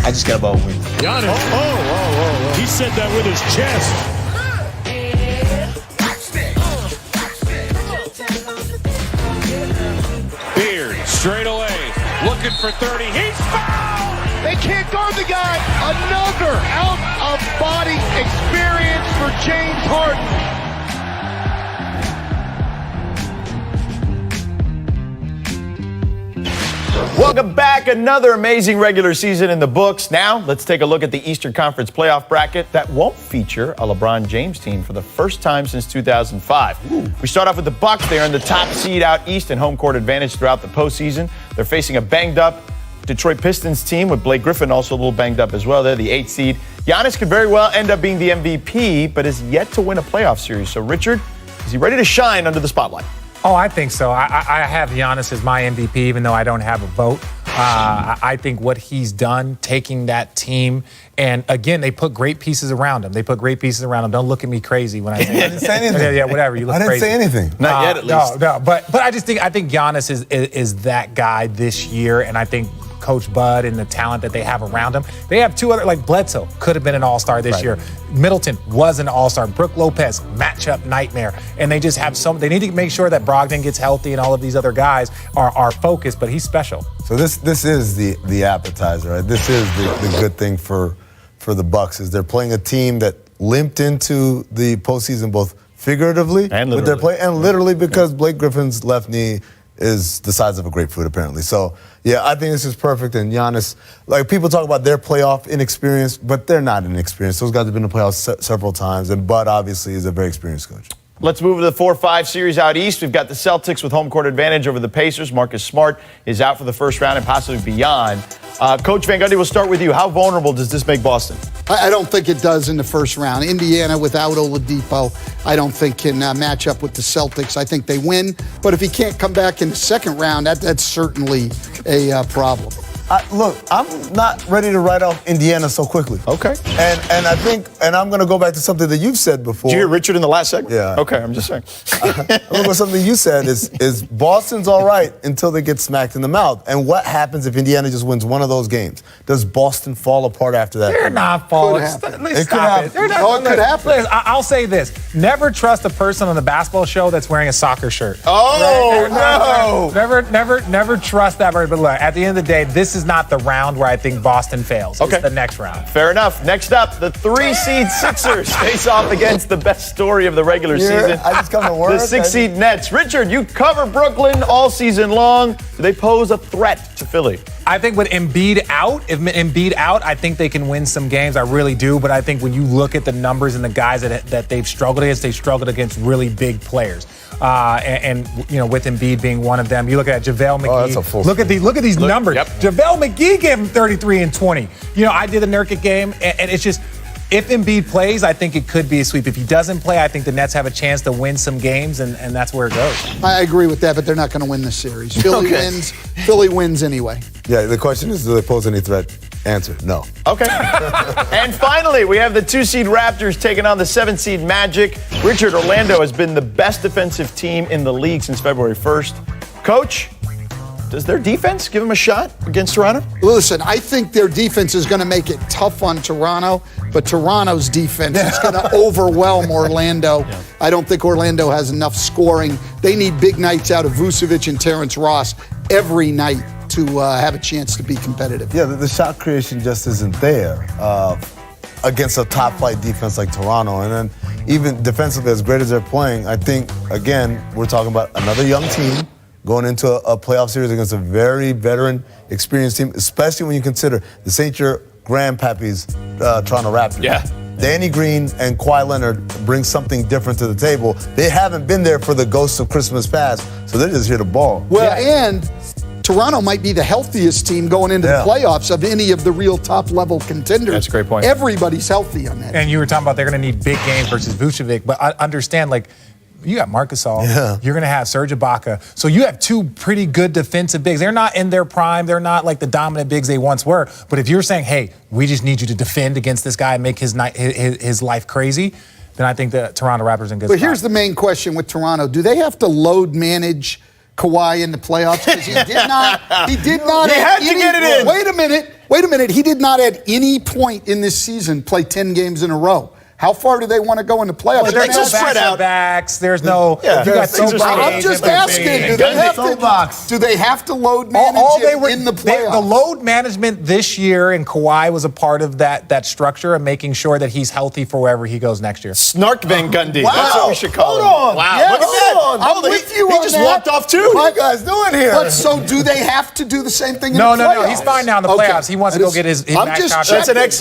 I just got to vote with Giannis. Oh. He said that with his chest. Beard straight away, looking for 30. He's fouled! They can't guard the guy. Another out-of-body experience for James Harden. Welcome back. Another amazing regular season in the books. Now, let's take a look at the Eastern Conference playoff bracket that won't feature a LeBron James team for the first time since 2005. We start off with the Bucks. They are in the top seed out east and home court advantage throughout the postseason. They're facing a banged-up Detroit Pistons team with Blake Griffin also a little banged up as well. They're the 8th seed. Giannis could very well end up being the MVP, but is yet to win a playoff series. So, Richard, is he ready to shine under the spotlight? Oh, I think so. I have Giannis as my MVP, even though I don't have a vote. I think what he's done, taking that team, and again, they put great pieces around him. Don't look at me crazy when I say I didn't say anything. Yeah, whatever. You look crazy. I didn't say anything. Not yet, at least. No. But I think Giannis is that guy this year, and I think Coach Bud and the talent that they have around him. They have two other, like Bledsoe, could have been an all-star this year. Middleton was an all-star. Brooke Lopez, matchup nightmare. And they just have they need to make sure that Brogdon gets healthy and all of these other guys are focused, but he's special. So this is the appetizer, right? This is the good thing for the Bucks is they're playing a team that limped into the postseason both figuratively and with their play and literally because Blake Griffin's left knee is the size of a grapefruit, apparently. So, yeah, I think this is perfect. And Giannis, like, people talk about their playoff inexperience, but they're not inexperienced. Those guys have been in the playoffs several times, and Bud, obviously, is a very experienced coach. Let's move to the 4-5 series out east. We've got the Celtics with home court advantage over the Pacers. Marcus Smart is out for the first round and possibly beyond. Coach Van Gundy, we'll start with you. How vulnerable does this make Boston? I don't think it does in the first round. Indiana without Oladipo, I don't think can match up with the Celtics. I think they win. But if he can't come back in the second round, that's certainly a problem. Look, I'm not ready to write off Indiana so quickly. Okay. And I think, and I'm going to go back to something that you've said before. Did you hear Richard in the last segment? Yeah. Okay, I'm just saying. Something you said is Boston's all right until they get smacked in the mouth. And what happens if Indiana just wins one of those games? Does Boston fall apart after that? They're not falling. It could Stop it. happen. It could happen. Listen, I'll say this. Never trust a person on the basketball show that's wearing a soccer shirt. Oh, no. Never trust that person. But look, at the end of the day, this is not the round where I think Boston fails. Okay. It's the next round. Fair enough. Next up, the 3-seed Sixers face off against the best story of the regular season. I just come to work. The 6-seed Nets. Richard, you cover Brooklyn all season long. Do they pose a threat to Philly? I think with Embiid out, I think they can win some games. I really do. But I think when you look at the numbers and the guys that they've struggled against, they struggled against really big players. And you know, with Embiid being one of them, you look at JaVale McGee. Oh, that's a full look at these numbers. Yep. JaVale McGee gave him 33 and 20. You know, I did the Nurkic game, and it's just, if Embiid plays, I think it could be a sweep. If he doesn't play, I think the Nets have a chance to win some games, and that's where it goes. I agree with that, but they're not going to win this series. Philly wins anyway. Yeah, the question is, do they pose any threat? Answer, no. Okay. And finally, we have the 2-seed Raptors taking on the 7-seed Magic. Richard, Orlando has been the best defensive team in the league since February 1st. Coach, does their defense give them a shot against Toronto? Listen, I think their defense is going to make it tough on Toronto, but Toronto's defense is going to overwhelm Orlando. Yeah. I don't think Orlando has enough scoring. They need big nights out of Vucevic and Terrence Ross every night to have a chance to be competitive. Yeah, the shot creation just isn't there against a top-flight defense like Toronto. And then even defensively, as great as they're playing, I think, again, we're talking about another young team going into a playoff series against a very veteran, experienced team, especially when you consider this ain't your grandpappy's Toronto Raptors. Yeah. Danny Green and Kawhi Leonard bring something different to the table. They haven't been there for the ghosts of Christmas past, so they're just here to ball. Well, and Toronto might be the healthiest team going into the playoffs of any of the real top-level contenders. That's a great point. Everybody's healthy on that. And you were talking about they're going to need big games versus Vucevic, but I understand, like, you got Marc Gasol. Yeah. You're going to have Serge Ibaka. So you have two pretty good defensive bigs. They're not in their prime. They're not like the dominant bigs they once were. But if you're saying, hey, we just need you to defend against this guy and make his life crazy, then I think the Toronto Raptors are in good spot. But here's the main question with Toronto. Do they have to load manage Kawhi in the playoffs? Because he did not. He did not. He had to get it in. Wait a minute. Wait a minute. He did not at any point in this season play 10 games in a row. How far do they want to go in the playoffs? But there's no spread out. backs. There's no. Yeah, you got things are so I'm just asking. Do they have to load manage in the playoffs? The load management this year, and Kawhi was a part of that structure and making sure that he's healthy for wherever he goes next year. Snark Van Gundy. Wow. That's what we should call him. Hold on. Wow, Yes. look at that. Hold on. I'm with you He on just that. walked off too. What you guys doing here? But so do they have to do the same thing in No, the playoffs? no. He's fine now in the playoffs. He wants to go get his I'm max just contract. That's an checking. excellent